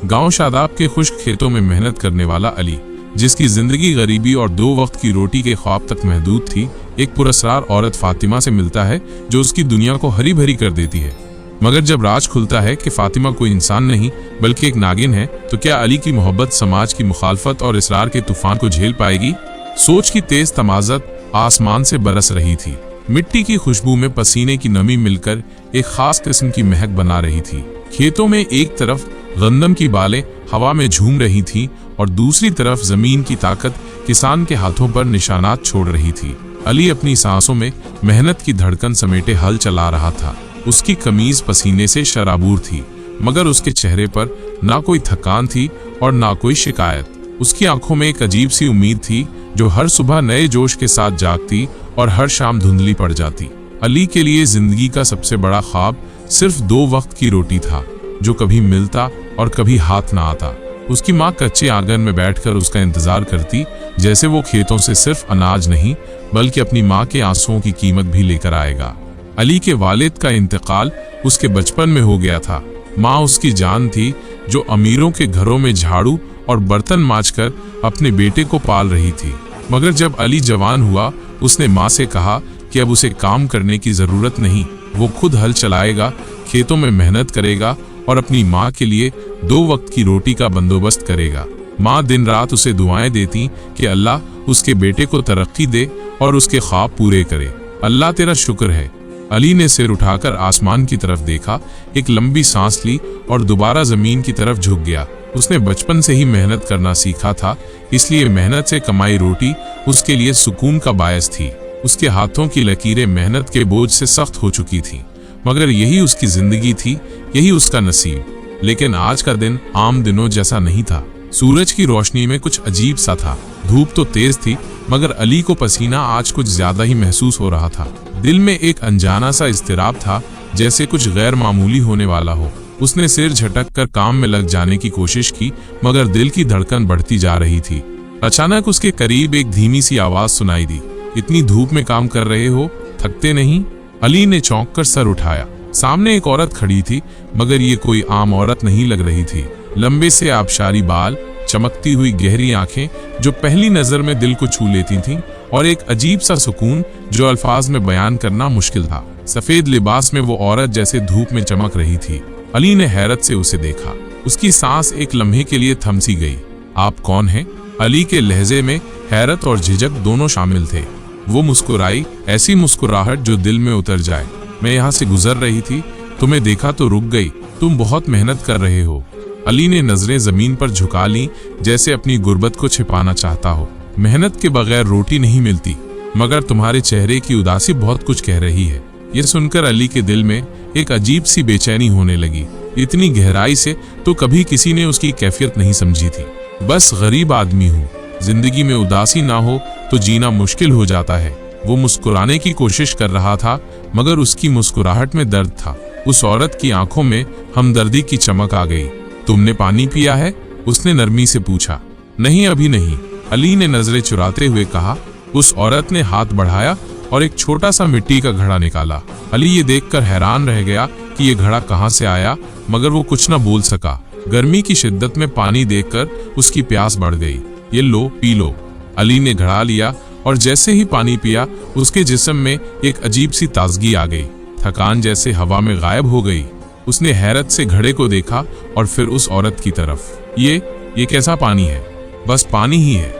गांव शादाब के खुश्क खेतों में मेहनत करने वाला अली, जिसकी जिंदगी गरीबी और 2 वक्त की रोटी के ख्वाब तक महदूद थी, एक पुरस्कार औरत फातिमा से मिलता है जो उसकी दुनिया को हरी भरी कर देती है। मगर जब राज खुलता है कि फातिमा कोई इंसान नहीं बल्कि एक नागिन है, तो क्या अली की मोहब्बत समाज की मुखालफत और इसरार के तूफान को झेल पाएगी? सोच की तेज तमाज़त आसमान से बरस रही थी। मिट्टी की खुशबू में पसीने की नमी मिलकर एक खास किस्म की महक बना रही थी। खेतों में एक तरफ गंदम की बालें हवा में झूम रही थीं और दूसरी तरफ जमीन की ताकत किसान के हाथों पर निशानात छोड़ रही थी। अली अपनी सांसों में मेहनत की धड़कन समेटे हल चला रहा था। उसकी कमीज पसीने से शराबूर थी, मगर उसके चेहरे पर ना कोई थकान थी और ना कोई शिकायत। उसकी आंखों में एक अजीब सी उम्मीद थी जो हर सुबह नए जोश के साथ जागती और हर शाम धुंधली पड़ जाती। अली के लिए जिंदगी का सबसे बड़ा ख्वाब सिर्फ 2 वक्त की रोटी था, जो कभी मिलता और कभी हाथ ना आता। उसकी माँ कच्चे आंगन में बैठकर उसका इंतजार करती, जैसे वो खेतों से सिर्फ अनाज नहीं बल्कि अपनी माँ के आंसुओं की कीमत भी लेकर आएगा। अली के वालिद का इंतकाल उसके बचपन में हो गया था। माँ उसकी जान थी जो अमीरों के घरों में झाड़ू और बर्तन मांजकर अपने बेटे को पाल रही थी। मगर जब अली जवान हुआ, उसने माँ से कहा कि अब उसे काम करने की जरूरत नहीं, वो खुद हल चलाएगा, खेतों में मेहनत करेगा और अपनी माँ के लिए 2 वक्त की रोटी का बंदोबस्त करेगा। माँ दिन रात उसे दुआएं देती कि अल्लाह उसके बेटे को तरक्की दे और उसके ख्वाब पूरे करे। अल्लाह तेरा शुक्र है। अली ने सिर उठाकर आसमान की तरफ देखा, एक लंबी सांस ली और दोबारा जमीन की तरफ झुक गया। उसने बचपन से ही मेहनत करना सीखा था, इसलिए मेहनत से कमाई रोटी उसके लिए सुकून का बायस थी। उसके हाथों की लकीरें मेहनत के बोझ से सख्त हो चुकी थीं, मगर यही उसकी जिंदगी थी, यही उसका नसीब। लेकिन आज का दिन आम दिनों जैसा नहीं था। सूरज की रोशनी में कुछ अजीब सा था। धूप तो तेज थी, मगर अली को पसीना आज कुछ ज्यादा ही महसूस हो रहा था। दिल में एक अनजाना सा इज़्तिराब था, जैसे कुछ गैर मामूली होने वाला हो। उसने सिर झटक कर काम में लग जाने की कोशिश की, मगर दिल की धड़कन बढ़ती जा रही थी। अचानक उसके करीब एक धीमी सी आवाज सुनाई दी, इतनी धूप में काम कर रहे हो, थकते नहीं? अली ने चौंक कर सर उठाया। सामने एक औरत खड़ी थी, मगर ये कोई आम औरत नहीं लग रही थी। लंबे से आबशारी बाल, चमकती हुई गहरी आंखें जो पहली नजर में दिल को छू लेती थीं, और एक अजीब सा सुकून जो अल्फाज में बयान करना मुश्किल था। सफेद लिबास में वो औरत जैसे धूप में चमक रही थी। अली ने हैरत से उसे देखा। उसकी सांस एक लम्हे के लिए थम सी गई। आप कौन हैं? अली के लहजे में हैरत और झिझक दोनों शामिल थे। वो मुस्कुराई, ऐसी मुस्कुराहट जो दिल में उतर जाए। मैं यहाँ से गुजर रही थी, तुम्हें देखा तो रुक गई। तुम बहुत मेहनत कर रहे हो। अली ने नजरें जमीन पर झुका ली, जैसे अपनी गुर्बत को छिपाना चाहता हो। मेहनत के बगैर रोटी नहीं मिलती, मगर तुम्हारे चेहरे की उदासी बहुत कुछ कह रही है। ये सुनकर अली के दिल में एक अजीब सी बेचैनी होने लगी। इतनी गहराई से तो कभी किसी ने उसकी कैफियत नहीं समझी थी। बस गरीब आदमी हूँ। जिंदगी में उदासी ना हो तो जीना मुश्किल हो जाता है। वो मुस्कुराने की कोशिश कर रहा था, मगर उसकी मुस्कुराहट में दर्द था। उस औरत की आंखों में हमदर्दी की चमक आ गई। तुमने पानी पिया है? उसने नरमी से पूछा। नहीं, अभी नहीं, अली ने नजरें चुराते हुए कहा। उस औरत ने हाथ बढ़ाया और एक छोटा सा मिट्टी का घड़ा निकाला। अली ये देखकर हैरान रह गया कि ये घड़ा कहाँ से आया, मगर वो कुछ न बोल सका। गर्मी की शिद्दत में पानी देखकर उसकी प्यास बढ़ गई। ये लो, पी लो। अली ने घड़ा लिया और जैसे ही पानी पिया, उसके जिस्म में एक अजीब सी ताजगी आ गई। थकान जैसे हवा में गायब हो गई। उसने हैरत से घड़े को देखा और फिर उस औरत की तरफ। ये कैसा पानी है? बस पानी ही है,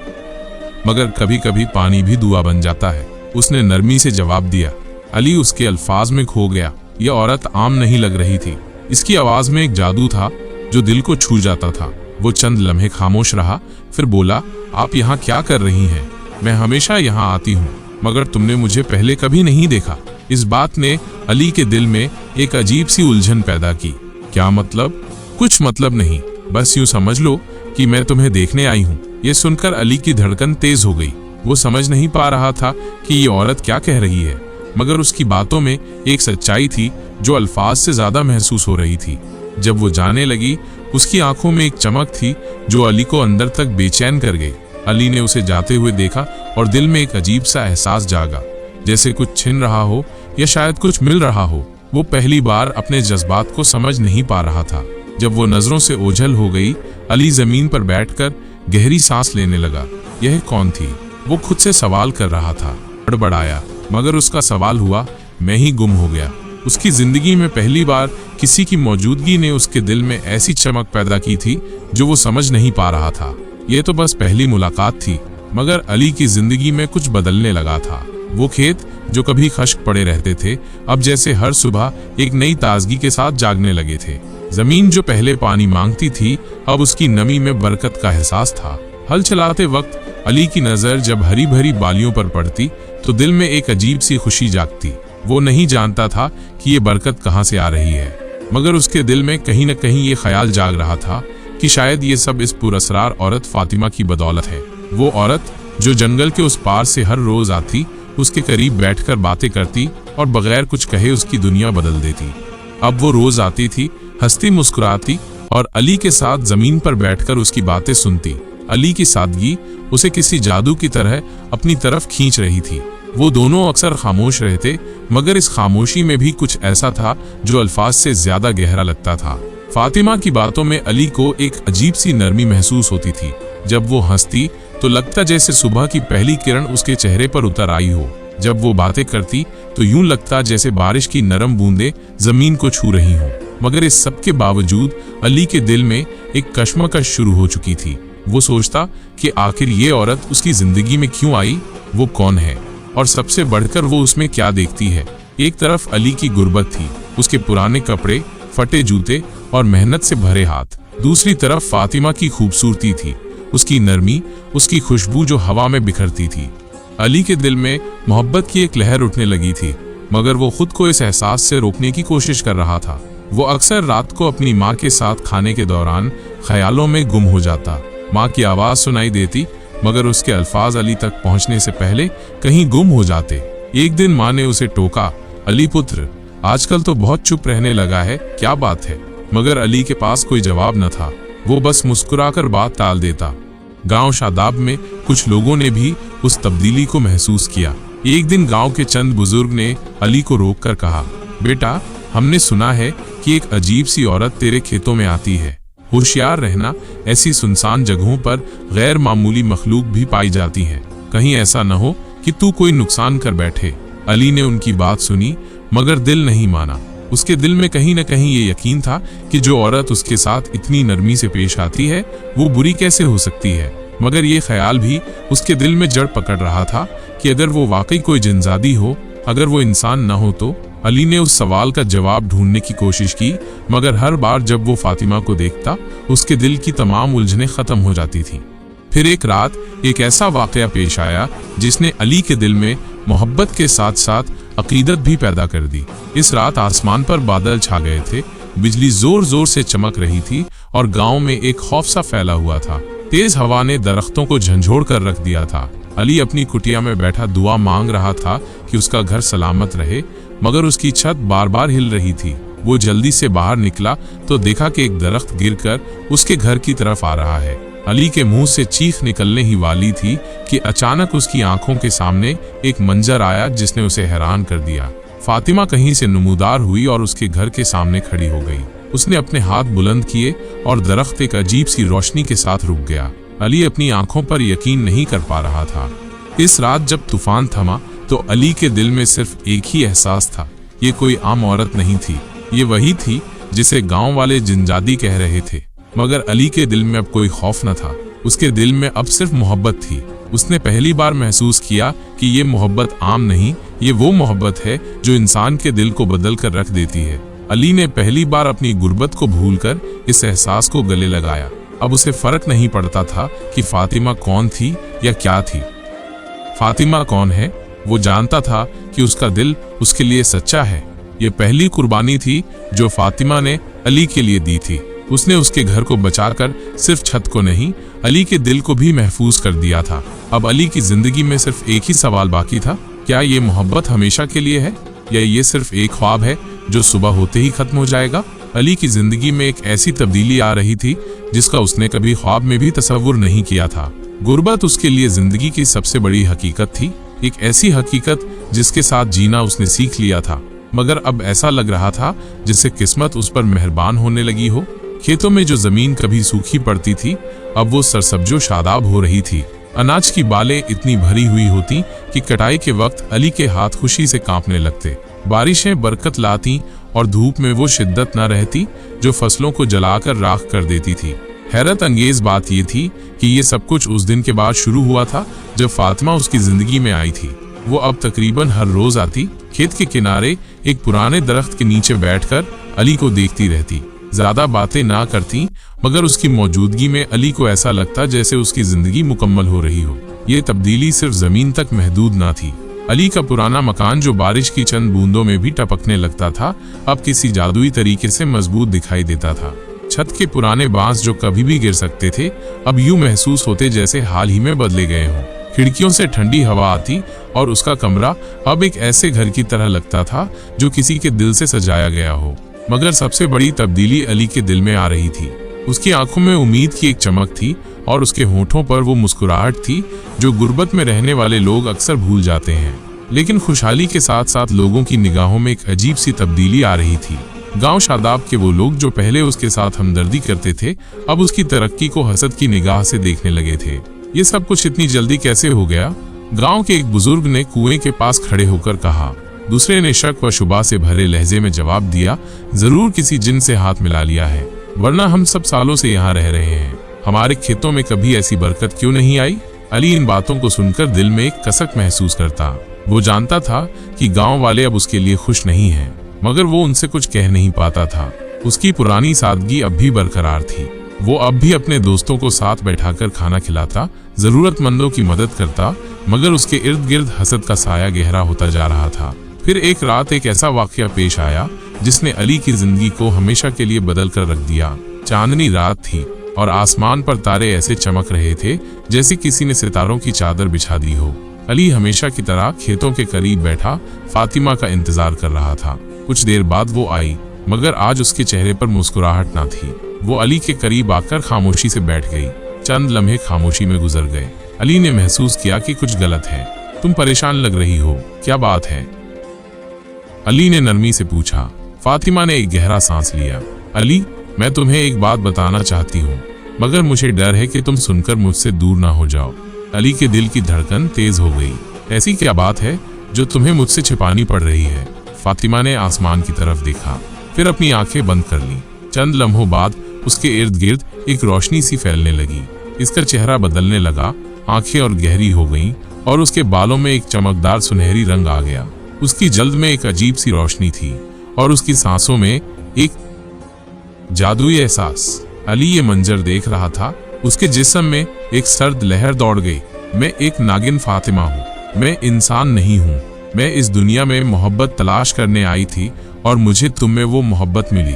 मगर कभी कभी पानी भी दुआ बन जाता है, उसने नरमी से जवाब दिया। अली उसके अल्फाज में खो गया। यह औरत आम नहीं लग रही थी। इसकी आवाज में एक जादू था जो दिल को छू जाता था। वो चंद लम्हे खामोश रहा, फिर बोला, आप यहाँ क्या कर रही हैं? मैं हमेशा यहाँ आती हूँ, मगर तुमने मुझे पहले कभी नहीं देखा। इस बात ने अली के दिल में एक अजीब सी उलझन पैदा की। क्या मतलब? कुछ मतलब नहीं, बस यूं समझ लो कि मैं तुम्हें देखने आई हूँ। ये सुनकर अली की धड़कन तेज हो गई। वो समझ नहीं पा रहा था कि ये औरत क्या कह रही है, मगर उसकी बातों में एक सच्चाई थी जो अल्फाज से ज्यादा महसूस हो रही थी। जब वो जाने लगी, उसकी आंखों में एक चमक थी जो अली को अंदर तक बेचैन कर गई। अली ने उसे जाते हुए देखा और दिल में एक अजीब सा एहसास जागा, जैसे कुछ छिन रहा हो या शायद कुछ मिल रहा हो। वो पहली बार अपने जज्बात को समझ नहीं पा रहा था। जब वो नजरों से ओझल हो गई, अली जमीन पर बैठकर गहरी सांस लेने लगा। यह कौन थी? वो खुद से सवाल कर रहा था। बड़बड़ाया, मगर उसका सवाल हुआ, मैं ही गुम हो गया। उसकी जिंदगी में पहली बार किसी की मौजूदगी ने उसके दिल में ऐसी चमक पैदा की थी जो वो समझ नहीं पा रहा था। ये तो बस पहली मुलाकात थी, मगर अली की जिंदगी में कुछ बदलने लगा था। वो खेत जो कभी खश्क पड़े रहते थे, अब जैसे हर सुबह एक नई ताजगी के साथ जागने लगे थे। जमीन जो पहले पानी मांगती थी, अब उसकी नमी में बरकत का एहसास था। हल चलाते वक्त अली की नजर जब हरी भरी बालियों पर पड़ती तो दिल में एक अजीब सी खुशी जागती। वो नहीं जानता था कि ये बरकत कहाँ से आ रही है, मगर उसके दिल में कहीं न कहीं ये ख्याल जाग रहा था कि शायद ये सब इस पुरअसरार औरत फातिमा की बदौलत है। वो औरत जो जंगल के उस पार से हर रोज आती, उसके करीब बैठकर बातें करती और बगैर कुछ कहे उसकी दुनिया बदल देती। अब वो रोज आती थी, हंसती मुस्कुराती और अली के साथ जमीन पर बैठकर उसकी बातें सुनती। अली की सादगी उसे किसी जादू की तरह अपनी तरफ खींच रही थी। वो दोनों अक्सर खामोश रहते, मगर इस खामोशी में भी कुछ ऐसा था जो अल्फाज से ज्यादा गहरा लगता था। फातिमा की बातों में अली को एक अजीब सी नरमी महसूस होती थी। जब वो हंसती तो लगता जैसे सुबह की पहली किरण उसके चेहरे पर उतर आई हो। जब वो बातें करती तो यूं लगता जैसे बारिश की नरम बूंदें जमीन को छू रही हों। मगर इस सब के बावजूद अली के दिल में एक कश्मकश शुरू हो चुकी थी। वो सोचता कि आखिर ये औरत उसकी जिंदगी में क्यों आई, वो कौन है, और सबसे बढ़कर वो उसमें क्या देखती है। एक तरफ अली की गुर्बत थी, उसके पुराने कपड़े, फटे जूते और मेहनत से भरे हाथ। दूसरी तरफ फातिमा की खूबसूरती थी, उसकी नरमी, उसकी खुशबू जो हवा में बिखरती थी। अली के दिल में मोहब्बत की एक लहर उठने लगी थी, मगर वो खुद को इस एहसास से रोकने की कोशिश कर रहा था। वो अक्सर रात को अपनी माँ के साथ खाने के दौरान ख्यालों में गुम हो जाता। माँ की आवाज़ सुनाई देती, मगर उसके अल्फाज अली तक पहुँचने से पहले कहीं गुम हो जाते। एक दिन माँ ने उसे टोका, अली पुत्र, आजकल तो बहुत चुप रहने लगा है, क्या बात है? मगर अली के पास कोई जवाब न था। वो बस मुस्कुराकर बात टाल देता। गांव शादाब में कुछ लोगों ने भी उस तब्दीली को महसूस किया। एक दिन गांव के चंद बुजुर्ग ने अली को रोककर कहा, बेटा, हमने सुना है कि एक अजीब सी औरत तेरे खेतों में आती है। होशियार रहना, ऐसी सुनसान जगहों पर गैर मामूली मखलूक भी पाई जाती हैं। कहीं ऐसा न हो कि तू कोई नुकसान कर बैठे। अली ने उनकी बात सुनी, मगर दिल नहीं माना। उसके दिल में कहीं न कहीं ये यकीन था कि जो औरत उसके साथ इतनी नरमी से पेश आती है, वो बुरी कैसे हो सकती है। मगर ये ख्याल भी उसके दिल में जड़ पकड़ रहा था कि अगर वो वाकई कोई जिनजादी हो, अगर वो इंसान न हो तो। अली ने उस सवाल का जवाब ढूंढने की कोशिश की, मगर हर बार जब वो फातिमा को देखता, उसके दिल की तमाम उलझनें खत्म हो जाती थीं। फिर एक रात एक ऐसा वाकया पेश आया जिसने अली के दिल में मोहब्बत के साथ साथ अकीदत भी पैदा कर दी। इस रात आसमान पर बादल छा गए थे, बिजली जोर जोर से चमक रही थी और गांव में एक खौफ सा फैला हुआ था। तेज हवा ने दरख्तों को झंझोड़ कर रख दिया था। अली अपनी कुटिया में बैठा दुआ मांग रहा था कि उसका घर सलामत रहे, मगर उसकी छत बार बार हिल रही थी। वो जल्दी से बाहर निकला तो देखा कि एक दरख्त गिरकर उसके घर की तरफ आ रहा है। अली के मुंह से चीख निकलने ही वाली थी कि अचानक उसकी आंखों के सामने एक मंजर आया जिसने उसे हैरान कर दिया। फातिमा कहीं से नमूदार हुई और उसके घर के सामने खड़ी हो गई। उसने अपने हाथ बुलंद किए और दरख्त एक अजीब सी रोशनी के साथ रुक गया। अली अपनी आंखों पर यकीन नहीं कर पा रहा था। इस रात जब तूफान थमा तो अली के दिल में सिर्फ एक ही एहसास था, ये कोई आम औरत नहीं थी, ये वही थी जिसे गांव वाले जिनजादी कह रहे थे। मगर अली के दिल में अब कोई खौफ न था, उसके दिल में अब सिर्फ मोहब्बत थी। उसने पहली बार महसूस किया कि ये मोहब्बत आम नहीं, ये वो मोहब्बत है जो इंसान के दिल को बदल कर रख देती है। अली ने पहली बार अपनी गुर्बत को भूलकर इस एहसास को गले लगाया। अब उसे फर्क नहीं पड़ता था कि फातिमा कौन थी या क्या थी। फातिमा कौन है, वो जानता था कि उसका दिल उसके लिए सच्चा है। ये पहली कुर्बानी थी जो फातिमा ने अली के लिए दी थी। उसने उसके घर को बचाकर सिर्फ छत को नहीं, अली के दिल को भी महफूज कर दिया था। अब अली की जिंदगी में सिर्फ एक ही सवाल बाकी था, क्या ये मोहब्बत हमेशा के लिए है या ये सिर्फ एक ख्वाब है जो सुबह होते ही खत्म हो जाएगा। अली की जिंदगी में एक ऐसी तब्दीली आ रही थी जिसका उसने कभी ख्वाब में भी तसव्वुर नहीं किया था। गुर्बत उसके लिए जिंदगी की सबसे बड़ी हकीकत थी, एक ऐसी हकीकत जिसके साथ जीना उसने सीख लिया था। मगर अब ऐसा लग रहा था जैसे किस्मत उस पर मेहरबान होने लगी हो। खेतों में जो जमीन कभी सूखी पड़ती थी अब वो सरसब्जो शादाब हो रही थी। अनाज की बालें इतनी भरी हुई होती कि कटाई के वक्त अली के हाथ खुशी से कांपने लगते। बारिशें बरकत लाती और धूप में वो शिद्दत न रहती जो फसलों को जलाकर राख कर देती थी। हैरत अंगेज बात ये थी कि ये सब कुछ उस दिन के बाद शुरू हुआ था जब फातिमा उसकी जिंदगी में आई थी। वो अब तकरीबन हर रोज आती, खेत के किनारे एक पुराने दरख्त के नीचे बैठकर अली को देखती रहती। ज्यादा बातें ना करती मगर उसकी मौजूदगी में अली को ऐसा लगता जैसे उसकी जिंदगी मुकम्मल हो रही हो। ये तब्दीली सिर्फ जमीन तक महदूद ना थी। अली का पुराना मकान जो बारिश की चंद बूंदों में भी टपकने लगता था अब किसी जादुई तरीके से मजबूत दिखाई देता था। छत के पुराने बांस जो कभी भी गिर सकते थे अब यूं महसूस होते जैसे हाल ही में बदले गए हों। खिड़कियों से ठंडी हवा आती और उसका कमरा अब एक ऐसे घर की तरह लगता था जो किसी के दिल से सजाया गया हो। मगर सबसे बड़ी तब्दीली अली के दिल में आ रही थी। उसकी आंखों में उम्मीद की एक चमक थी और उसके होठों पर वो मुस्कुराहट थी जो गुर्बत में रहने वाले लोग अक्सर भूल जाते हैं। लेकिन खुशहाली के साथ साथ लोगों की निगाहों में एक अजीब सी तब्दीली आ रही थी। गांव शादाब के वो लोग जो पहले उसके साथ हमदर्दी करते थे अब उसकी तरक्की को हसद की निगाह से देखने लगे थे। ये सब कुछ इतनी जल्दी कैसे हो गया? गांव के एक बुजुर्ग ने कुएं के पास खड़े होकर कहा। दूसरे ने शक व शुबा से भरे लहजे में जवाब दिया, जरूर किसी जिन से हाथ मिला लिया है, वरना हम सब सालों से यहाँ रह रहे हैं। हमारे खेतों में कभी ऐसी बरकत क्यों नहीं आई? अली इन बातों को सुनकर दिल में एक कसक महसूस करता। वो जानता था कि गांव वाले अब उसके लिए खुश नहीं हैं, मगर वो उनसे कुछ कह नहीं पाता था। उसकी पुरानी सादगी अब भी बरकरार थी। वो अब भी अपने दोस्तों को साथ बैठाकर खाना खिलाता, जरूरतमंदों की मदद करता, मगर उसके इर्द गिर्द हसद का साया गहरा होता जा रहा था। फिर एक रात एक ऐसा वाकया पेश आया जिसने अली की जिंदगी को हमेशा के लिए बदल कर रख दिया। चांदनी रात थी और आसमान पर तारे ऐसे चमक रहे थे जैसे किसी ने सितारों की चादर बिछा दी हो। अली हमेशा की तरह खेतों के करीब बैठा फातिमा का इंतजार कर रहा था। कुछ देर बाद वो आई, मगर आज उसके चेहरे पर मुस्कुराहट ना थी। वो अली के करीब आकर खामोशी से बैठ गई। चंद लम्हे खामोशी में गुजर गए। अली ने महसूस किया कि कुछ गलत है। तुम परेशान लग रही हो, क्या बात है? अली ने नरमी से पूछा। फातिमा ने एक गहरा सांस लिया। अली, मैं तुम्हें एक बात बताना चाहती हूँ, मगर मुझे डर है कि तुम सुनकर मुझसे दूर ना हो जाओ। अली के दिल की धड़कन तेज हो गई। ऐसी क्या बात है जो तुम्हें मुझसे छिपानी पड़ रही है? फातिमा ने आसमान की तरफ देखा, फिर अपनी आंखें बंद कर ली। चंद लम्हों बाद उसके इर्द गिर्द एक रोशनी सी फैलने लगी। इसका चेहरा बदलने लगा, आंखें और गहरी हो गईं और उसके बालों में एक चमकदार सुनहरी रंग आ गया। उसकी जल्द में एक अजीब सी रोशनी थी और उसकी सांसों में एक जादुई एहसास। अली ये मंजर देख रहा था। उसके जिस्म में एक सर्द लहर दौड़ गई। मैं एक नागिन फातिमा हूँ, मैं इंसान नहीं हूँ। मैं इस दुनिया में मोहब्बत तलाश करने आई थी और मुझे तुम में वो मोहब्बत मिली।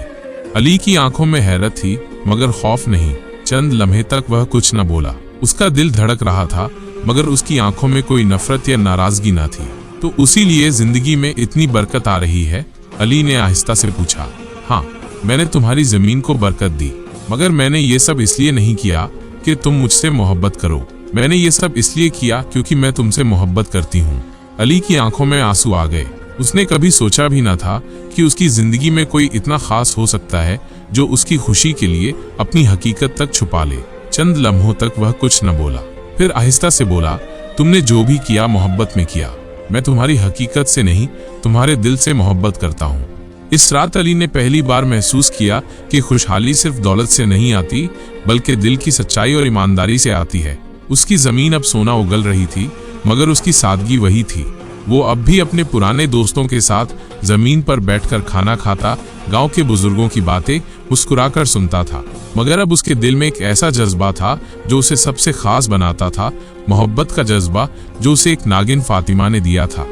अली की आंखों में हैरत थी मगर खौफ नहीं। चंद लम्हे तक वह कुछ न बोला। उसका दिल धड़क रहा था मगर उसकी आंखों में कोई नफरत या नाराजगी न थी। तो उसी लिए जिंदगी में इतनी बरकत आ रही है? अली ने आहिस्ता से पूछा। हाँ, मैंने तुम्हारी जमीन को बरकत दी, मगर मैंने ये सब इसलिए नहीं किया कि तुम मुझसे मोहब्बत करो। मैंने ये सब इसलिए किया क्योंकि मैं तुमसे मोहब्बत करती हूँ। अली की आंखों में आंसू आ गए। उसने कभी सोचा भी न था कि उसकी जिंदगी में कोई इतना खास हो सकता है जो उसकी खुशी के लिए अपनी हकीकत तक छुपा ले। चंद लम्हों तक वह कुछ न बोला, फिर आहिस्ता से बोला, तुमने जो भी किया मोहब्बत में किया। मैं तुम्हारी हकीकत से नहीं, तुम्हारे दिल से मोहब्बत करता हूँ। इस रात अली ने पहली बार महसूस किया कि खुशहाली सिर्फ दौलत से नहीं आती, बल्कि दिल की सच्चाई और ईमानदारी से आती है। उसकी जमीन अब सोना उगल रही थी, मगर उसकी सादगी वही थी। वो अब भी अपने पुराने दोस्तों के साथ जमीन पर बैठकर खाना खाता, गांव के बुजुर्गों की बातें मुस्कुराकर सुनता था। मगर अब उसके दिल में एक ऐसा जज्बा था जो उसे सबसे खास बनाता था, मोहब्बत का जज्बा जो उसे एक नागिन फातिमा ने दिया था।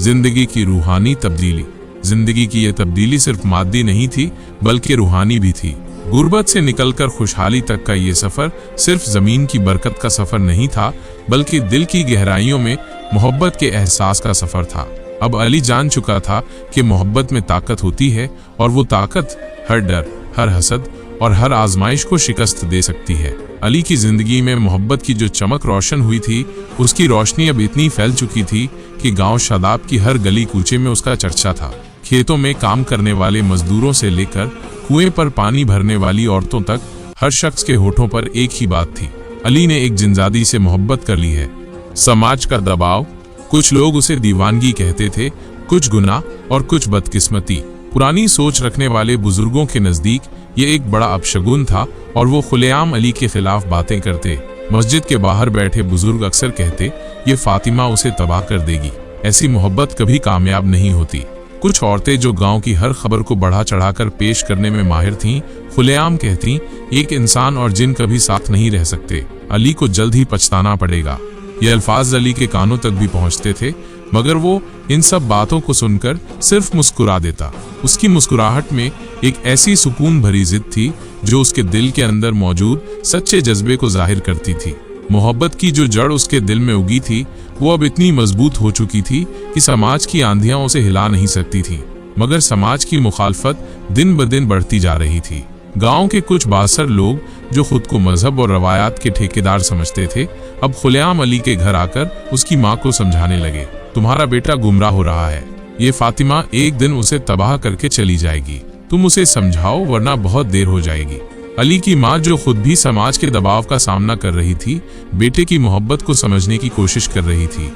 जिंदगी की रूहानी तब्दीली। जिंदगी की यह तब्दीली सिर्फ मादी नहीं थी, बल्कि रूहानी भी थी। गुर्बत से निकलकर खुशहाली तक का ये सफर सिर्फ जमीन की बरकत का सफर नहीं था, बल्कि दिल की गहराइयों में मोहब्बत के एहसास का सफर था। अब अली जान चुका था कि मोहब्बत में ताकत होती है और वो ताकत हर डर, हर हसद और हर आजमाइश को शिकस्त दे सकती है। अली की जिंदगी में मोहब्बत की जो चमक रोशन हुई थी, उसकी रोशनी अब इतनी फैल चुकी थी कि गांव शादाब की हर गली कूचे में उसका चर्चा था। खेतों में काम करने वाले मजदूरों से लेकर कुएं पर पानी भरने वाली औरतों तक हर शख्स के होठों पर एक ही बात थी, अली ने एक जिंदादी से मोहब्बत कर ली है। समाज का दबाव, कुछ लोग उसे दीवानगी कहते थे, कुछ गुनाह और कुछ बदकिस्मती। पुरानी सोच रखने वाले बुजुर्गों के नजदीक ये एक बड़ा अपशगुन था और वो खुलेआम अली के खिलाफ बातें करते। मस्जिद के बाहर बैठे बुजुर्ग अक्सर कहते, ये फातिमा उसे तबाह कर देगी, ऐसी मोहब्बत कभी कामयाब नहीं होती। कुछ औरतें जो गांव की हर खबर को बढ़ा चढ़ाकर पेश करने में माहिर थीं, खुलेआम कहती, एक इंसान और जिन कभी साथ नहीं रह सकते, अली को जल्द ही पछताना पड़ेगा। ये अल्फाज अली के कानों तक भी पहुंचते थे, मगर वो इन सब बातों को सुनकर सिर्फ मुस्कुरा देता। उसकी मुस्कुराहट में एक ऐसी सुकून भरी जिद थी जो उसके दिल के अंदर मौजूद सच्चे जज्बे को जाहिर करती थी। मोहब्बत की जो जड़ उसके दिल में उगी थी वो अब इतनी मजबूत हो चुकी थी कि समाज की आंधियां उसे हिला नहीं सकती थी। मगर समाज की मुखालफत दिन ब दिन बढ़ती जा रही थी। गांव के कुछ बासर लोग जो खुद को मजहब और रवायात के ठेकेदार समझते थे, अब खुलेआम अली के घर आकर उसकी माँ को समझाने लगे, तुम्हारा बेटा गुमराह हो रहा है, ये फातिमा एक दिन उसे तबाह करके चली जाएगी, तुम उसे समझाओ वरना बहुत देर हो जाएगी। अली की माँ, जो खुद भी समाज के दबाव का सामना कर रही थी, बेटे की मोहब्बत को समझने की कोशिश कर रही थी,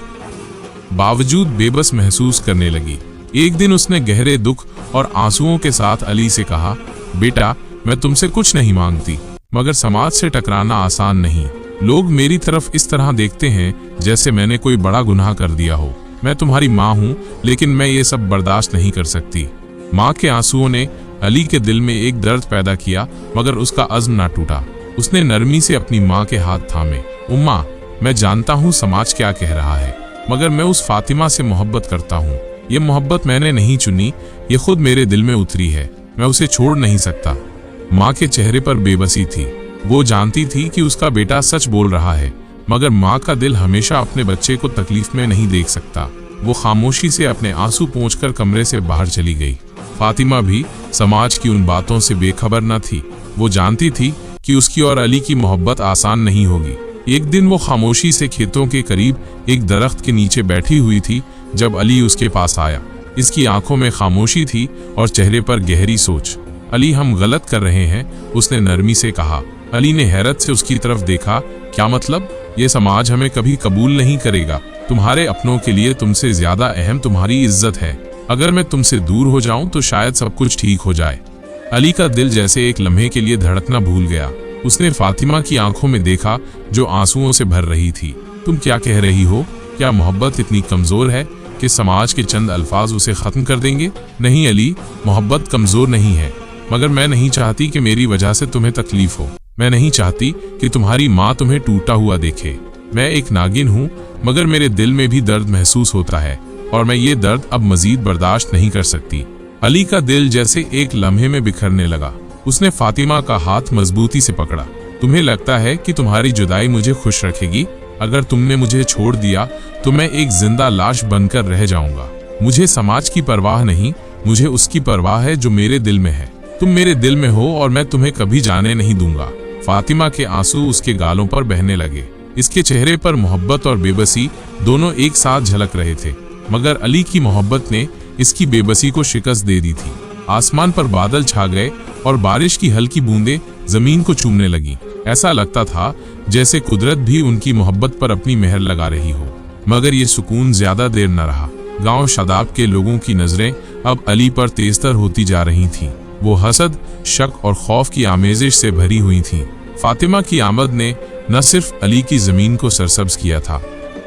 बावजूद बेबस महसूस करने लगी। एक दिन उसने गहरे दुख और आंसुओं के साथ अली से कहा, बेटा, मैं तुमसे कुछ नहीं मांगती, मगर समाज से टकराना आसान नहीं। लोग मेरी तरफ इस तरह देखते हैं जैसे मैंने कोई बड़ा गुनाह कर दिया हो। मैं तुम्हारी माँ हूँ, लेकिन मैं ये सब बर्दाश्त नहीं कर सकती। माँ के आंसुओं ने अली के दिल में एक दर्द पैदा किया, मगर उसका अज़्म ना टूटा। उसने नरमी से अपनी माँ के हाथ थामे। उम्मा, मैं जानता हूँ समाज क्या कह रहा है, मगर मैं उस फातिमा से मोहब्बत करता हूँ। ये मोहब्बत मैंने नहीं चुनी, ये खुद मेरे दिल में उतरी है, मैं उसे छोड़ नहीं सकता। माँ के चेहरे पर बेबसी थी। वो जानती थी कि उसका बेटा सच बोल रहा है, मगर माँ का दिल हमेशा अपने बच्चे को तकलीफ में नहीं देख सकता। वो खामोशी से अपने आंसू पोंछकर कमरे से बाहर चली गई। फातिमा भी समाज की उन बातों से बेखबर न थी। वो जानती थी कि उसकी और अली की मोहब्बत आसान नहीं होगी। एक दिन वो खामोशी से खेतों के करीब एक दरख्त के नीचे बैठी हुई थी जब अली उसके पास आया। इसकी आंखों में खामोशी थी और चेहरे पर गहरी सोच। अली, हम गलत कर रहे हैं, उसने नरमी से कहा। अली ने हैरत से उसकी तरफ देखा। क्या मतलब? ये समाज हमें कभी कबूल नहीं करेगा। तुम्हारे अपनों के लिए तुमसे ज्यादा अहम तुम्हारी इज्जत है। अगर मैं तुमसे दूर हो जाऊं तो शायद सब कुछ ठीक हो जाए। अली का दिल जैसे एक लम्हे के लिए धड़कना भूल गया। उसने फातिमा की आंखों में देखा जो आंसुओं से भर रही थी। तुम क्या कह रही हो? क्या मोहब्बत इतनी कमजोर है कि समाज के चंद अल्फाज उसे खत्म कर देंगे? नहीं अली, मोहब्बत कमजोर नहीं है, मगर मैं नहीं चाहती कि मेरी वजह से तुम्हें तकलीफ हो। मैं नहीं चाहती कि तुम्हारी माँ तुम्हें टूटा हुआ देखे। मैं एक नागिन हूँ, मगर मेरे दिल में भी दर्द महसूस होता है और मैं ये दर्द अब मजीद बर्दाश्त नहीं कर सकती। अली का दिल जैसे एक लम्हे में बिखरने लगा। उसने फातिमा का हाथ मजबूती से पकड़ा। तुम्हें लगता है कि तुम्हारी जुदाई मुझे खुश रखेगी? अगर तुमने मुझे छोड़ दिया तो मैं एक जिंदा लाश बनकर रह जाऊंगा। मुझे समाज की परवाह नहीं, मुझे उसकी परवाह है जो मेरे दिल में है। तुम मेरे दिल में हो और मैं तुम्हें कभी जाने नहीं दूंगा। फातिमा के आंसू उसके गालों पर बहने लगे। इसके चेहरे पर मोहब्बत और बेबसी दोनों एक साथ झलक रहे थे, मगर अली की मोहब्बत ने इसकी बेबसी को शिकस्त दे दी थी। आसमान पर बादल छा गए और बारिश की हल्की बूंदें जमीन को चूमने लगी। ऐसा लगता था जैसे कुदरत भी उनकी मोहब्बत पर अपनी मेहर लगा रही हो। मगर ये सुकून ज्यादा देर न रहा। गांव शादाब के लोगों की नजरें अब अली पर तेजतर होती जा रही थीं। वो हसद, शक और खौफ की आमेजिश से भरी हुई थीं। फातिमा की आमद ने न सिर्फ अली की जमीन को सरसब्ज किया था,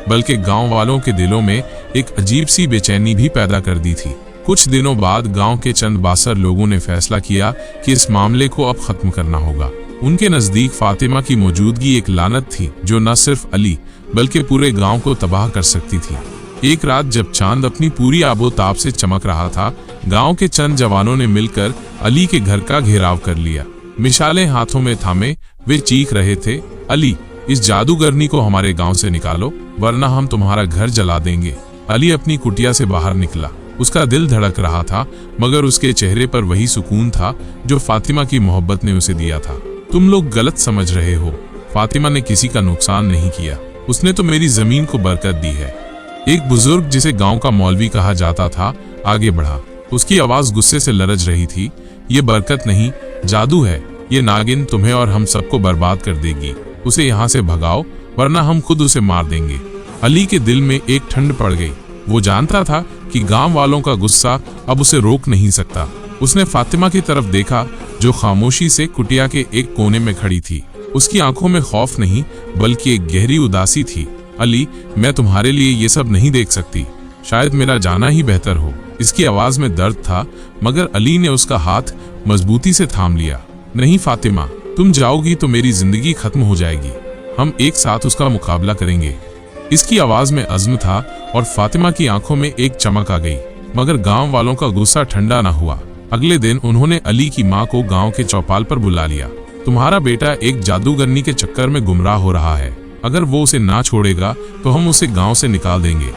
बल्कि गांव वालों के दिलों में एक अजीब सी बेचैनी भी पैदा कर दी थी। कुछ दिनों बाद गांव के चंद बासर लोगों ने फैसला किया कि इस मामले को अब खत्म करना होगा। उनके नजदीक फातिमा की मौजूदगी एक लानत थी जो न सिर्फ अली बल्कि पूरे गांव को तबाह कर सकती थी। एक रात जब चांद अपनी पूरी आबोताब से चमक रहा था, गांव के चंद जवानों ने मिलकर अली के घर का घेराव कर लिया। मिसालें हाथों में थामे वे चीख रहे थे, अली, इस जादूगरनी को हमारे गांव से निकालो, वरना हम तुम्हारा घर जला देंगे। अली अपनी कुटिया से बाहर निकला। उसका दिल धड़क रहा था, मगर उसके चेहरे पर वही सुकून था जो फातिमा की मोहब्बत ने उसे दिया था। तुम लोग गलत समझ रहे हो, फातिमा ने किसी का नुकसान नहीं किया, उसने तो मेरी जमीन को बरकत दी है। एक बुजुर्ग जिसे गांव का मौलवी कहा जाता था आगे बढ़ा। उसकी आवाज गुस्से से लरज रही थी। ये बरकत नहीं, जादू है। ये नागिन तुम्हें और हम सबको बर्बाद कर देगी। उसे यहाँ से भगाओ, वरना हम खुद उसे मार देंगे। अली के दिल में एक ठंड पड़ गई। वो जानता था कि गांव वालों का गुस्सा अब उसे रोक नहीं सकता। उसने फातिमा की तरफ देखा, जो खामोशी से कुटिया के एक कोने में खड़ी थी। उसकी आंखों में खौफ नहीं, बल्कि एक गहरी उदासी थी। अली, मैं तुम्हारे लिए ये सब नहीं देख सकती। शायद मेरा जाना ही बेहतर हो। इसकी आवाज में दर्द था, मगर अली ने उसका हाथ मजबूती से थाम लिया। नहीं फातिमा, तुम जाओगी तो मेरी जिंदगी खत्म हो जाएगी। हम एक साथ उसका मुकाबला करेंगे। इसकी आवाज में अज़्म था और फातिमा की आंखों में एक चमक आ गई। मगर गांव वालों का गुस्सा ठंडा न हुआ। अगले दिन उन्होंने अली की मां को गांव के चौपाल पर बुला लिया। तुम्हारा बेटा एक जादूगरनी के चक्कर में गुमराह हो रहा है। अगर वो उसे ना छोड़ेगा तो हम उसे गांव से निकाल देंगे।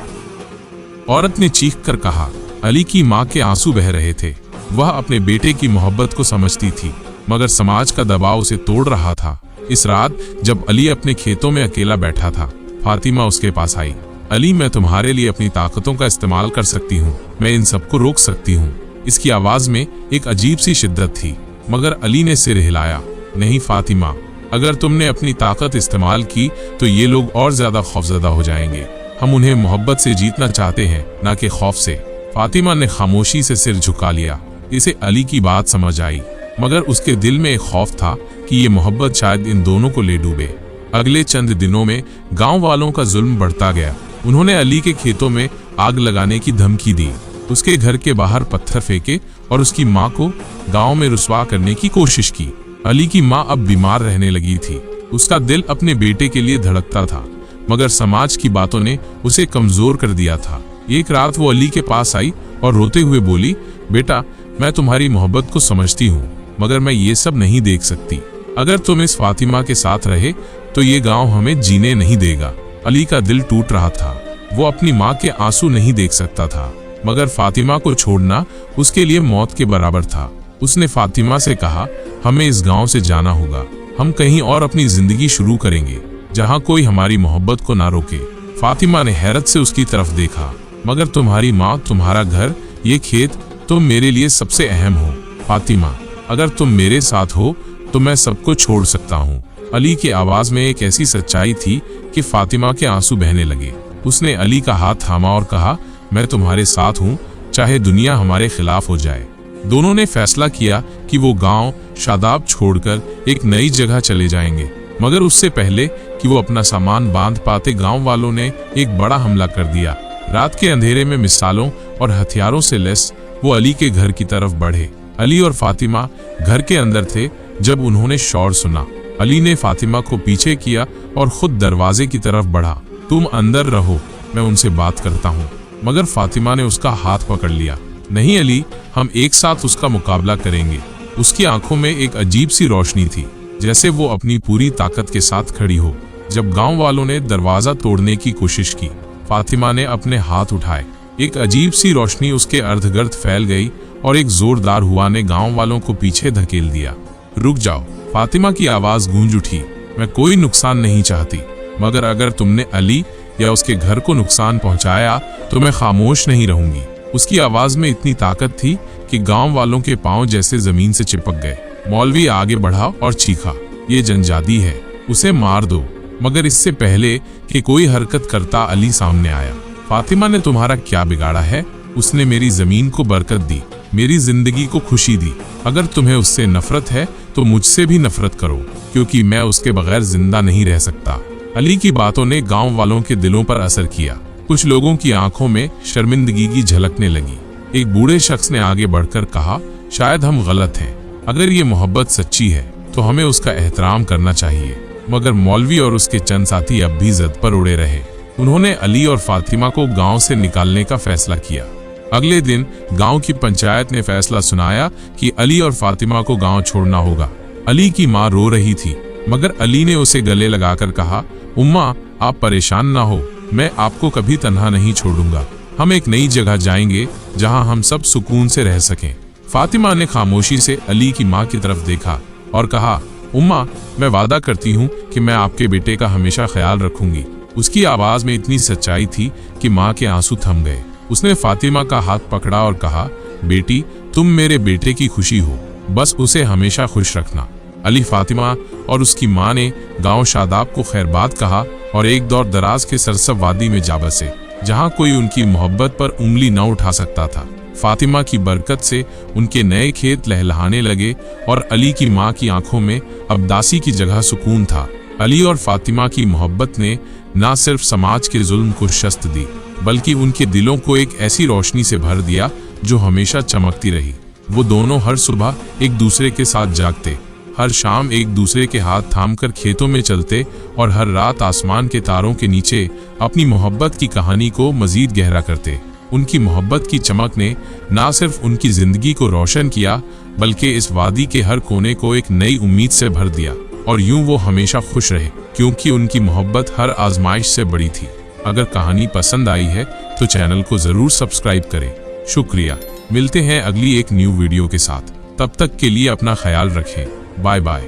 औरत ने चीख कर कहा। अली की मां के आंसू बह रहे थे। वह अपने बेटे की मोहब्बत को समझती थी, मगर समाज का दबाव उसे तोड़ रहा था। इस रात जब अली अपने खेतों में अकेला बैठा था, फातिमा उसके पास आई। अली, मैं तुम्हारे लिए अपनी ताकतों का इस्तेमाल कर सकती हूँ। मैं इन सबको रोक सकती हूँ। इसकी आवाज में एक अजीब सी शिद्दत थी, मगर अली ने सिर हिलाया। नहीं फातिमा, अगर तुमने अपनी ताकत इस्तेमाल की तो ये लोग और ज्यादा खौफजदा हो जाएंगे। हम उन्हें मोहब्बत से जीतना चाहते हैं, ना कि खौफ से। फातिमा ने खामोशी से सिर झुका लिया। इसे अली की बात समझ आई, मगर उसके दिल में एक खौफ था कि ये मोहब्बत शायद इन दोनों को ले डूबे। अगले चंद दिनों में गांव वालों का जुल्म बढ़ता गया। उन्होंने अली के खेतों में आग लगाने की धमकी दी, उसके घर के बाहर पत्थर फेंके और उसकी मां को गांव में रुसवा करने की कोशिश की। अली की मां अब बीमार रहने लगी थी। उसका दिल अपने बेटे के लिए धड़कता था, मगर समाज की बातों ने उसे कमजोर कर दिया था। एक रात वो अली के पास आई और रोते हुए बोली, बेटा, मैं तुम्हारी मोहब्बत को समझती हूँ, मगर मैं ये सब नहीं देख सकती। अगर तुम इस फातिमा के साथ रहे तो ये गांव हमें जीने नहीं देगा। अली का दिल टूट रहा था। वो अपनी माँ के आंसू नहीं देख सकता था, मगर फातिमा को छोड़ना उसके लिए मौत के बराबर था। उसने फातिमा से कहा, हमें इस गांव से जाना होगा। हम कहीं और अपनी जिंदगी शुरू करेंगे, जहां कोई हमारी मोहब्बत को ना रोके। फातिमा ने हैरत से उसकी तरफ देखा। मगर तुम्हारी माँ, तुम्हारा घर, ये खेत, तुम मेरे लिए सबसे अहम हो। फातिमा, अगर तुम मेरे साथ हो तो मैं सबको छोड़ सकता हूँ। अली की आवाज में एक ऐसी सच्चाई थी कि फातिमा के आंसू बहने लगे। उसने अली का हाथ थामा और कहा, मैं तुम्हारे साथ हूँ, चाहे दुनिया हमारे खिलाफ हो जाए। दोनों ने फैसला किया कि वो गांव शादाब छोड़कर एक नई जगह चले जाएंगे। मगर उससे पहले कि वो अपना सामान बांध पाते, गांव वालों ने एक बड़ा हमला कर दिया। रात के अंधेरे में मिसालों और हथियारों से लैस वो अली के घर की तरफ बढ़े। अली और फातिमा घर के अंदर थे जब उन्होंने शोर सुना। अली ने फातिमा को पीछे किया और खुद दरवाजे की तरफ बढ़ा। तुम अंदर रहो, मैं उनसे बात करता हूँ। मगर फातिमा ने उसका हाथ पकड़ लिया। नहीं अली, हम एक साथ उसका मुकाबला करेंगे। उसकी आंखों में एक अजीब सी रोशनी थी, जैसे वो अपनी पूरी ताकत के साथ खड़ी हो। जब गांव वालों ने दरवाजा तोड़ने की कोशिश की, फातिमा ने अपने हाथ उठाए। एक अजीब सी रोशनी उसके अर्धगर्द फैल गई और एक जोरदार हुआ ने गांव वालों को पीछे धकेल दिया। रुक जाओ, फातिमा की आवाज गूंज उठी। मैं कोई नुकसान नहीं चाहती, मगर अगर तुमने अली या उसके घर को नुकसान पहुंचाया तो मैं खामोश नहीं रहूंगी। उसकी आवाज में इतनी ताकत थी कि गांव वालों के पांव जैसे जमीन से चिपक गए। मौलवी आगे बढ़ा और चीखा, ये जनजादी है, उसे मार दो। मगर इससे पहले कि कोई हरकत करता, अली सामने आया। फातिमा ने तुम्हारा क्या बिगाड़ा है? उसने मेरी जमीन को बरकत दी, मेरी जिंदगी को खुशी दी। अगर तुम्हें उससे नफरत है तो मुझसे भी नफरत करो, क्योंकि मैं उसके बगैर जिंदा नहीं रह सकता। अली की बातों ने गांव वालों के दिलों पर असर किया। कुछ लोगों की आंखों में शर्मिंदगी की झलकने लगी। एक बूढ़े शख्स ने आगे बढ़कर कहा, शायद हम गलत हैं। अगर ये मोहब्बत सच्ची है तो हमें उसका एहतराम करना चाहिए। मगर मौलवी और उसके चंद साथी अब भी जिद पर उड़े रहे। उन्होंने अली और फातिमा को गांव से निकालने का फैसला किया। अगले दिन गांव की पंचायत ने फैसला सुनाया कि अली और फातिमा को गांव छोड़ना होगा। अली की मां रो रही थी, मगर अली ने उसे गले लगाकर कहा, उम्मा, आप परेशान ना हो, मैं आपको कभी तन्हा नहीं छोड़ूंगा। हम एक नई जगह जाएंगे जहां हम सब सुकून से रह सकें। फातिमा ने खामोशी से अली की मां की तरफ देखा और कहा, उम्मा, मैं वादा करती हूँ कि मैं आपके बेटे का हमेशा ख्याल रखूंगी। उसकी आवाज में इतनी सच्चाई थी कि माँ के आंसू थम गए। उसने फातिमा का हाथ पकड़ा और कहा, बेटी, तुम मेरे बेटे की खुशी हो, बस उसे हमेशा खुश रखना। अली फातिमा और उसकी माँ ने गांव शादाब को खैरबाद कहा और एक दौर दराज के सरसब वादी में जा बसे, जहाँ कोई उनकी मोहब्बत पर उंगली न उठा सकता था। फातिमा की बरकत से उनके नए खेत लहलहाने लगे और अली की माँ की आंखों में अब दासी की जगह सुकून था। अली और फातिमा की मोहब्बत ने न सिर्फ समाज के जुल्म को शिकस्त दी, बल्कि उनके दिलों को एक ऐसी रोशनी से भर दिया जो हमेशा चमकती रही। वो दोनों हर सुबह एक दूसरे के साथ जागते, हर शाम एक दूसरे के हाथ थामकर खेतों में चलते और हर रात आसमान के तारों के नीचे अपनी मोहब्बत की कहानी को मजीद गहरा करते। उनकी मोहब्बत की चमक ने न सिर्फ उनकी जिंदगी को रोशन किया, बल्कि इस वादी के हर कोने को एक नई उम्मीद से भर दिया। और यूं वो हमेशा खुश रहे, क्योंकि उनकी मोहब्बत हर आजमाइश से बड़ी थी। अगर कहानी पसंद आई है तो चैनल को जरूर सब्सक्राइब करें। शुक्रिया। मिलते हैं अगली एक न्यू वीडियो के साथ। तब तक के लिए अपना ख्याल रखें। Bye bye.